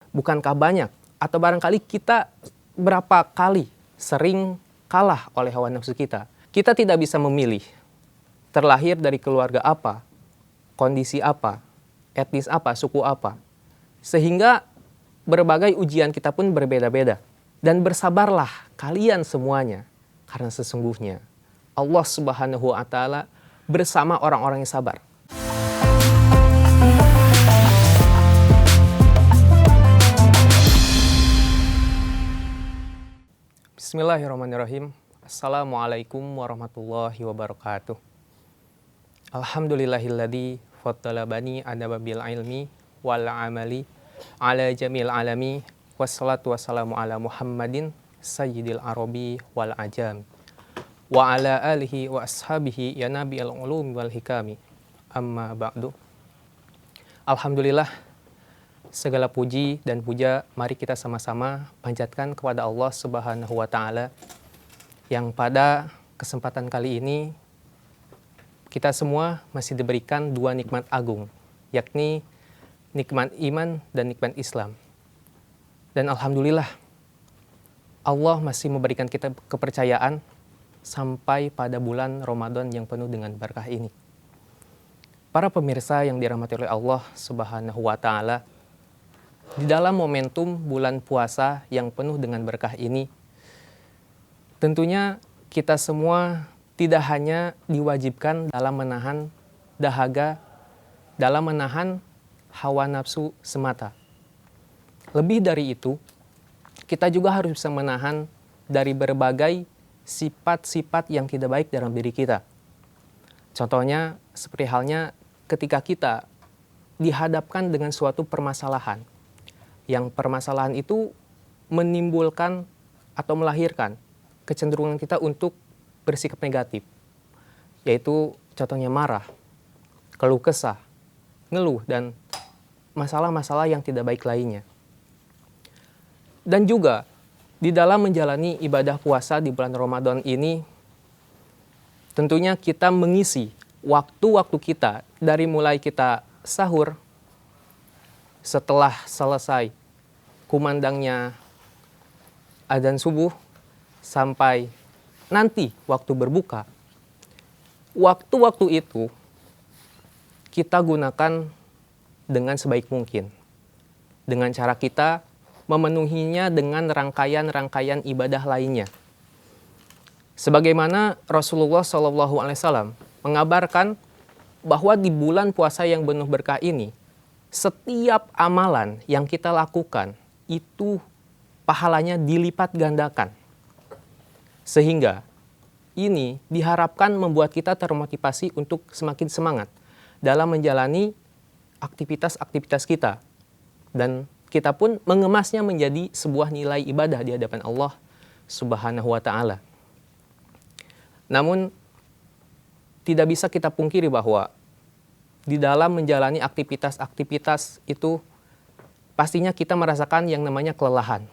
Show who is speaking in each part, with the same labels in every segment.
Speaker 1: Bukankah banyak atau barangkali kita berapa kali sering kalah oleh hawa nafsu kita? Kita tidak bisa memilih terlahir dari keluarga apa, kondisi apa, etnis apa, suku apa. Sehingga berbagai ujian kita pun berbeda-beda. Dan bersabarlah kalian semuanya, karena sesungguhnya Allah Subhanahu wa Ta'ala bersama orang-orang yang sabar. Bismillahirrahmanirrahim. Assalamualaikum warahmatullahi wabarakatuh. Alhamdulillahilladzi faddala bani adaba bil ilmi wal amali ala jamil alami. Wassalatu wassalamu ala Muhammadin sayyidil arabi wal ajam wa ala alihi wa ashabihi ya nabi al-ulum wal hikami. Amma ba'du. Alhamdulillah, segala puji dan puja mari kita sama-sama panjatkan kepada Allah Subhanahu wa Ta'ala yang pada kesempatan kali ini kita semua masih diberikan dua nikmat agung, yakni nikmat iman dan nikmat Islam. Dan alhamdulillah Allah masih memberikan kita kepercayaan sampai pada bulan Ramadan yang penuh dengan berkah ini. Para pemirsa yang dirahmati oleh Allah Subhanahu wa Ta'ala, di dalam momentum bulan puasa yang penuh dengan berkah ini, tentunya kita semua tidak hanya diwajibkan dalam menahan dahaga, dalam menahan hawa nafsu semata. Lebih dari itu, kita juga harus bisa menahan dari berbagai sifat-sifat yang tidak baik dalam diri kita. Contohnya, seperti halnya ketika kita dihadapkan dengan suatu permasalahan, yang permasalahan itu menimbulkan atau melahirkan kecenderungan kita untuk bersikap negatif, yaitu contohnya marah, keluh kesah, ngeluh, dan masalah-masalah yang tidak baik lainnya. Dan juga di dalam menjalani ibadah puasa di bulan Ramadan ini, tentunya kita mengisi waktu-waktu kita dari mulai kita sahur, setelah selesai kumandangnya adzan subuh, sampai nanti waktu berbuka. Waktu-waktu itu kita gunakan dengan sebaik mungkin, dengan cara kita memenuhinya dengan rangkaian-rangkaian ibadah lainnya. Sebagaimana Rasulullah SAW mengabarkan bahwa di bulan puasa yang penuh berkah ini, setiap amalan yang kita lakukan itu pahalanya dilipat gandakan. Sehingga ini diharapkan membuat kita termotivasi untuk semakin semangat dalam menjalani aktivitas-aktivitas kita. Dan kita pun mengemasnya menjadi sebuah nilai ibadah di hadapan Allah Subhanahu wa Ta'ala. Namun, tidak bisa kita pungkiri bahwa di dalam menjalani aktivitas-aktivitas itu pastinya kita merasakan yang namanya kelelahan.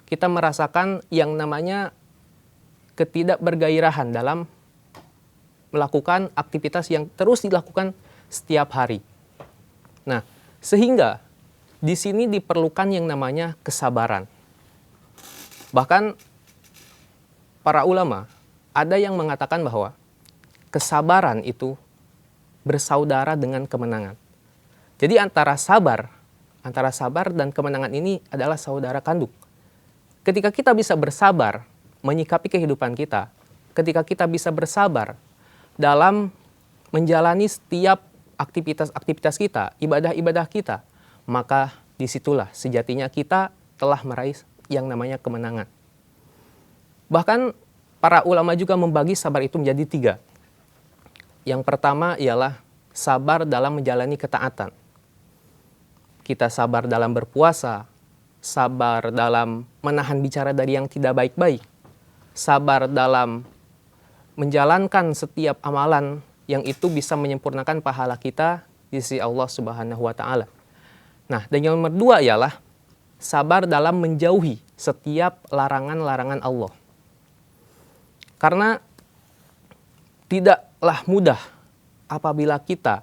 Speaker 1: Kita merasakan yang namanya ketidakbergairahan dalam melakukan aktivitas yang terus dilakukan setiap hari. Nah, sehingga di sini diperlukan yang namanya kesabaran. Bahkan para ulama ada yang mengatakan bahwa kesabaran itu bersaudara dengan kemenangan. Jadi antara sabar dan kemenangan ini adalah saudara kandung. Ketika kita bisa bersabar menyikapi kehidupan kita, ketika kita bisa bersabar dalam menjalani setiap aktivitas-aktivitas kita, ibadah-ibadah kita, maka disitulah sejatinya kita telah meraih yang namanya kemenangan. Bahkan para ulama juga membagi sabar itu menjadi 3. Yang pertama ialah sabar dalam menjalani ketaatan. Kita sabar dalam berpuasa, sabar dalam menahan bicara dari yang tidak baik-baik, sabar dalam menjalankan setiap amalan yang itu bisa menyempurnakan pahala kita di sisi Allah Subhanahu wa Ta'ala. Nah, dan yang nomor 2 ialah sabar dalam menjauhi setiap larangan-larangan Allah. Karena tidaklah mudah apabila kita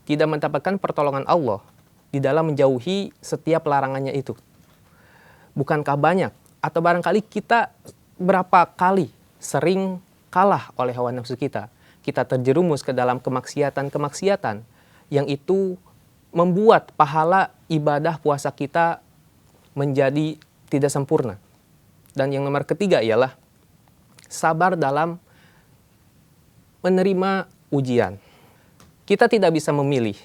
Speaker 1: tidak mendapatkan pertolongan Allah di dalam menjauhi setiap larangannya itu. Bukankah banyak atau barangkali kita berapa kali sering kalah oleh hawa nafsu kita. Kita terjerumus ke dalam kemaksiatan-kemaksiatan yang itu membuat pahala ibadah puasa kita menjadi tidak sempurna. Dan yang nomor ketiga ialah sabar dalam menerima ujian. Kita tidak bisa memilih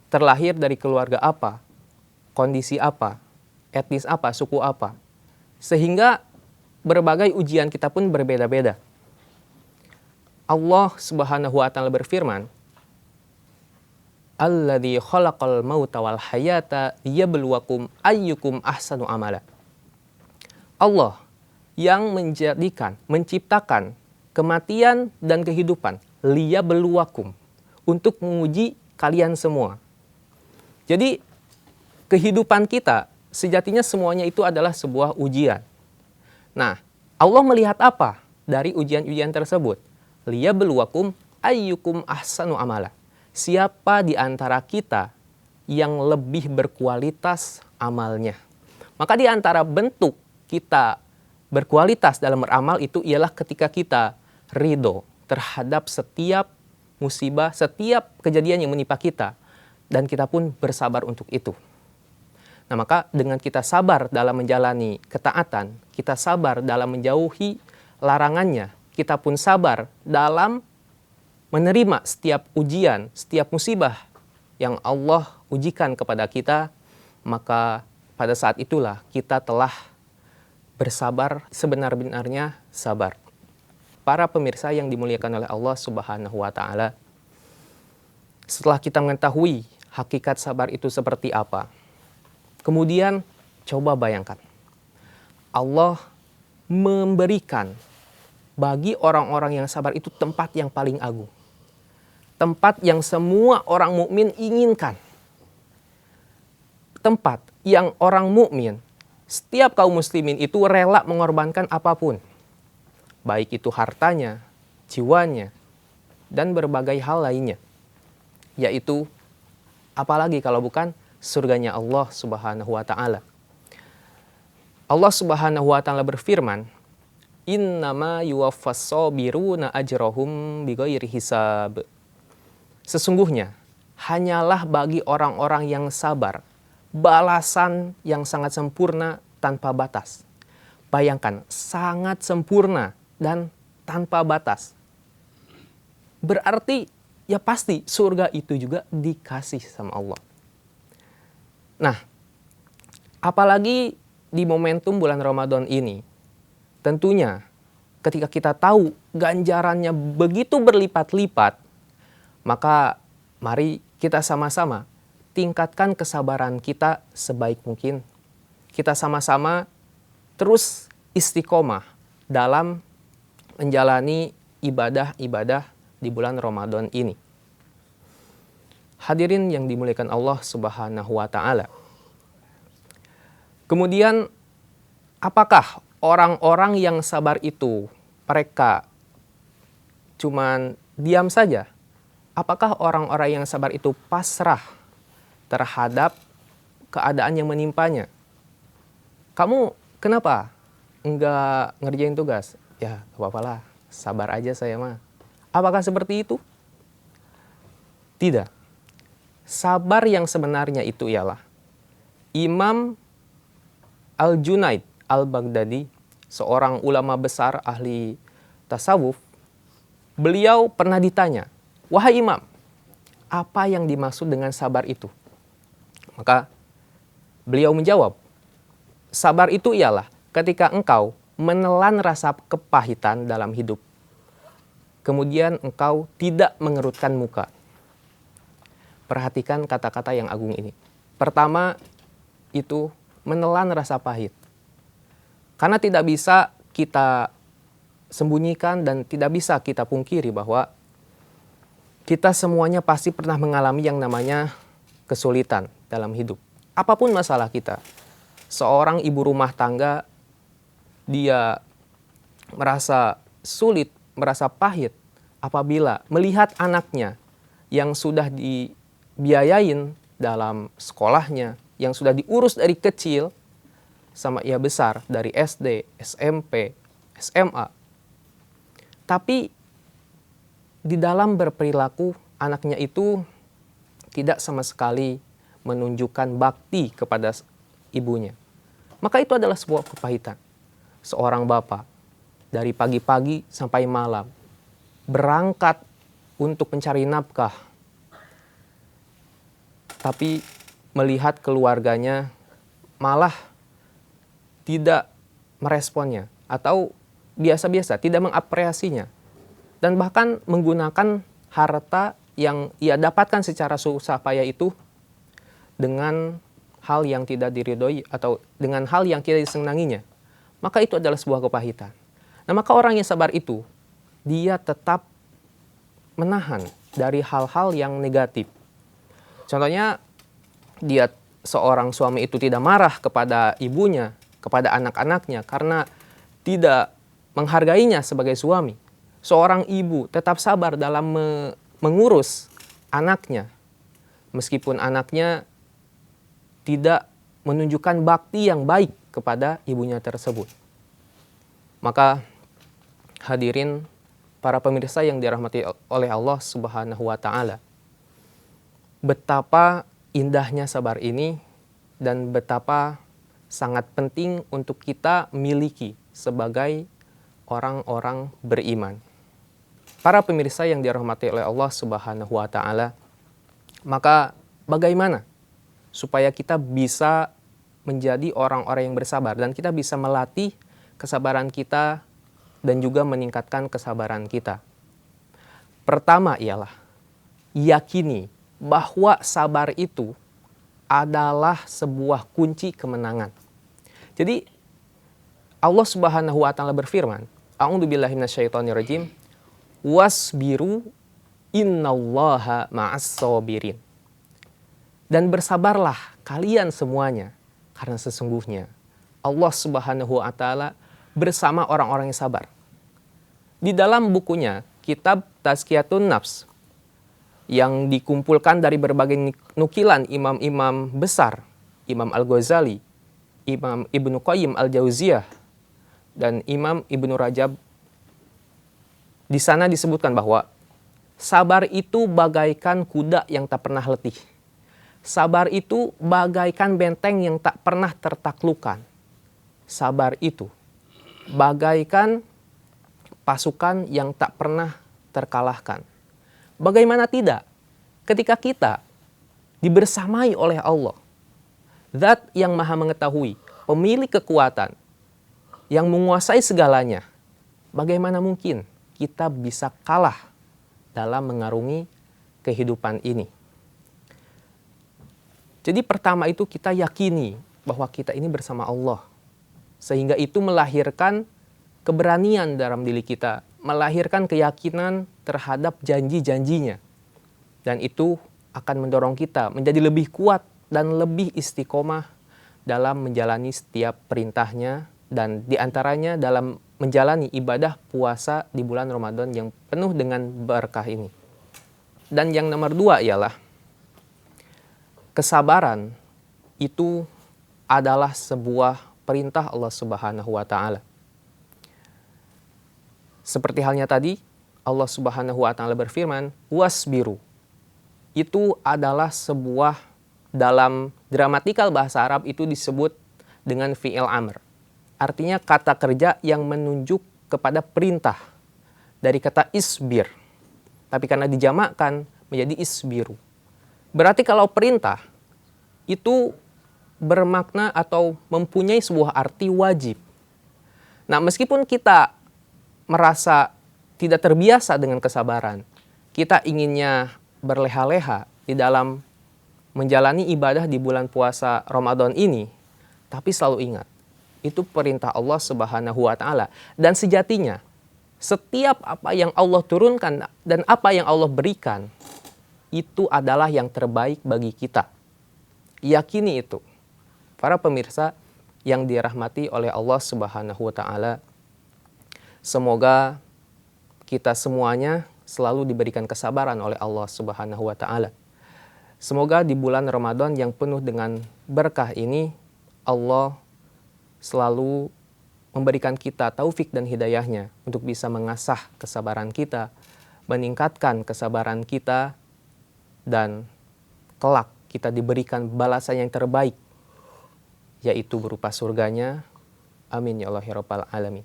Speaker 1: terlahir dari keluarga apa, kondisi apa, etnis apa, suku apa. Sehingga berbagai ujian kita pun berbeda-beda. Allah Subhanahu wa taala berfirman, "Alladzi khalaqal mauta wal hayata liyabluwakum ayyukum ahsanu amala." Allah yang menciptakan kematian dan kehidupan, liyabluwakum, untuk menguji kalian semua. Jadi kehidupan kita sejatinya semuanya itu adalah sebuah ujian. Nah, Allah melihat apa dari ujian-ujian tersebut? Liyabluwakum ayyukum ahsanu amala. Siapa di antara kita yang lebih berkualitas amalnya? Maka di antara bentuk kita berkualitas dalam beramal itu ialah ketika kita ridho terhadap setiap musibah, setiap kejadian yang menimpa kita. Dan kita pun bersabar untuk itu. Nah, maka dengan kita sabar dalam menjalani ketaatan, kita sabar dalam menjauhi larangannya, kita pun sabar dalam menerima setiap ujian, setiap musibah yang Allah ujikan kepada kita, maka pada saat itulah kita telah bersabar sebenar-benarnya sabar. Para pemirsa yang dimuliakan oleh Allah Subhanahu wa taala, setelah kita mengetahui hakikat sabar itu seperti apa, kemudian coba bayangkan, Allah memberikan bagi orang-orang yang sabar itu tempat yang paling agung. Tempat yang semua orang mukmin inginkan. Tempat yang orang mukmin, setiap kaum muslimin itu rela mengorbankan apapun. Baik itu hartanya, jiwanya, dan berbagai hal lainnya. Yaitu, apalagi kalau bukan surganya Allah Subhanahu wa taala. Allah Subhanahu wa taala berfirman, "Innama yuwaffas sabiruna ajrahum bighairi hisab." Sesungguhnya hanyalah bagi orang-orang yang sabar balasan yang sangat sempurna tanpa batas. Bayangkan, sangat sempurna dan tanpa batas. Berarti ya pasti surga itu juga dikasih sama Allah. Nah, apalagi di momentum bulan Ramadan ini, tentunya ketika kita tahu ganjarannya begitu berlipat-lipat, maka mari kita sama-sama tingkatkan kesabaran kita sebaik mungkin. Kita sama-sama terus istiqomah dalam menjalani ibadah-ibadah di bulan Ramadan ini. Hadirin yang dimuliakan Allah Subhanahu wa taala. Kemudian, apakah orang-orang yang sabar itu mereka cuman diam saja? Apakah orang-orang yang sabar itu pasrah terhadap keadaan yang menimpanya? Kamu kenapa enggak ngerjain tugas? Ya, gak apa-apa lah, sabar aja saya mah. Apakah seperti itu? Tidak. Sabar yang sebenarnya itu ialah Imam Al-Junaid Al-Baghdadi, seorang ulama besar ahli tasawuf, beliau pernah ditanya, "Wahai Imam, apa yang dimaksud dengan sabar itu?" Maka beliau menjawab, sabar itu ialah ketika engkau menelan rasa kepahitan dalam hidup, kemudian engkau tidak mengerutkan muka. Perhatikan kata-kata yang agung ini. Pertama, itu menelan rasa pahit. Karena tidak bisa kita sembunyikan dan tidak bisa kita pungkiri bahwa kita semuanya pasti pernah mengalami yang namanya kesulitan dalam hidup. Apapun masalah kita. Seorang ibu rumah tangga, dia merasa sulit, merasa pahit apabila melihat anaknya yang sudah dibiayain dalam sekolahnya, yang sudah diurus dari kecil, sama ia besar dari SD, SMP, SMA. Tapi di dalam berperilaku anaknya itu tidak sama sekali menunjukkan bakti kepada ibunya. Maka itu adalah sebuah kepahitan. Seorang bapak dari pagi-pagi sampai malam berangkat untuk mencari nafkah, tapi melihat keluarganya malah tidak meresponnya atau biasa-biasa, tidak mengapresiasinya, dan bahkan menggunakan harta yang ia dapatkan secara susah payah itu dengan hal yang tidak diridhoi atau dengan hal yang tidak disenanginya. Maka itu adalah sebuah kepahitan. Nah, maka orang yang sabar itu, dia tetap menahan dari hal-hal yang negatif. Contohnya, dia seorang suami itu tidak marah kepada ibunya, kepada anak-anaknya karena tidak menghargainya sebagai suami. Seorang ibu tetap sabar dalam mengurus anaknya, meskipun anaknya tidak menunjukkan bakti yang baik kepada ibunya tersebut. Maka hadirin para pemirsa yang dirahmati oleh Allah Subhanahu wa Ta'ala, betapa indahnya sabar ini dan betapa sangat penting untuk kita miliki sebagai orang-orang beriman. Para pemirsa yang dirahmati oleh Allah Subhanahu wa Ta'ala, maka bagaimana supaya kita bisa menjadi orang-orang yang bersabar dan kita bisa melatih kesabaran kita dan juga meningkatkan kesabaran kita? Pertama ialah yakini bahwa sabar itu adalah sebuah kunci kemenangan. Jadi Allah Subhanahu wa Ta'ala berfirman, A'udzubillahi minasyaitonirrajim, wasbiru innallaha ma'as-sabirin. Dan bersabarlah kalian semuanya, karena sesungguhnya Allah Subhanahu wa Ta'ala bersama orang-orang yang sabar. Di dalam bukunya, kitab Tazkiyatun Nafs, yang dikumpulkan dari berbagai nukilan imam-imam besar, Imam Al-Ghazali, Imam Ibnu Qayyim Al-Jauziyah, dan Imam Ibnu Rajab, di sana disebutkan bahwa sabar itu bagaikan kuda yang tak pernah letih. Sabar itu bagaikan benteng yang tak pernah tertaklukkan. Sabar itu bagaikan pasukan yang tak pernah terkalahkan. Bagaimana tidak ketika kita dibersamai oleh Allah, Zat yang maha mengetahui, pemilik kekuatan, yang menguasai segalanya, bagaimana mungkin kita bisa kalah dalam mengarungi kehidupan ini? Jadi pertama itu kita yakini bahwa kita ini bersama Allah. Sehingga itu melahirkan keberanian dalam diri kita, melahirkan keyakinan terhadap janji-janjinya. Dan itu akan mendorong kita menjadi lebih kuat dan lebih istiqomah dalam menjalani setiap perintahnya, dan diantaranya dalam menjalani ibadah puasa di bulan Ramadan yang penuh dengan berkah ini. Dan yang nomor 2 ialah kesabaran itu adalah sebuah perintah Allah Subhanahu wa Ta'ala. Seperti halnya tadi, Allah Subhanahu wa Ta'ala berfirman, wasbiru. Itu adalah sebuah, dalam gramatikal bahasa Arab itu disebut dengan fi'il amr. Artinya kata kerja yang menunjuk kepada perintah dari kata isbir. Tapi karena dijamakkan menjadi isbiru. Berarti kalau perintah itu bermakna atau mempunyai sebuah arti wajib. Nah, meskipun kita merasa tidak terbiasa dengan kesabaran, kita inginnya berleha-leha di dalam menjalani ibadah di bulan puasa Ramadan ini, tapi selalu ingat, itu perintah Allah Subhanahu wa Ta'ala. Dan sejatinya, setiap apa yang Allah turunkan dan apa yang Allah berikan, itu adalah yang terbaik bagi kita. Yakini itu. Para pemirsa yang dirahmati oleh Allah Subhanahu wa Ta'ala, semoga kita semuanya selalu diberikan kesabaran oleh Allah Subhanahu wa Ta'ala. Semoga di bulan Ramadan yang penuh dengan berkah ini, Allah selalu memberikan kita taufik dan hidayahnya untuk bisa mengasah kesabaran kita, meningkatkan kesabaran kita, dan kelak kita diberikan balasan yang terbaik, yaitu berupa surganya. Amin ya Allah ya Rabbal Alamin.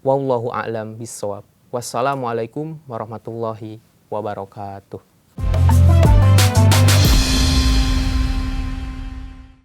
Speaker 1: Wallahu a'lam bissawab. Wassalamualaikum warahmatullahi wabarakatuh.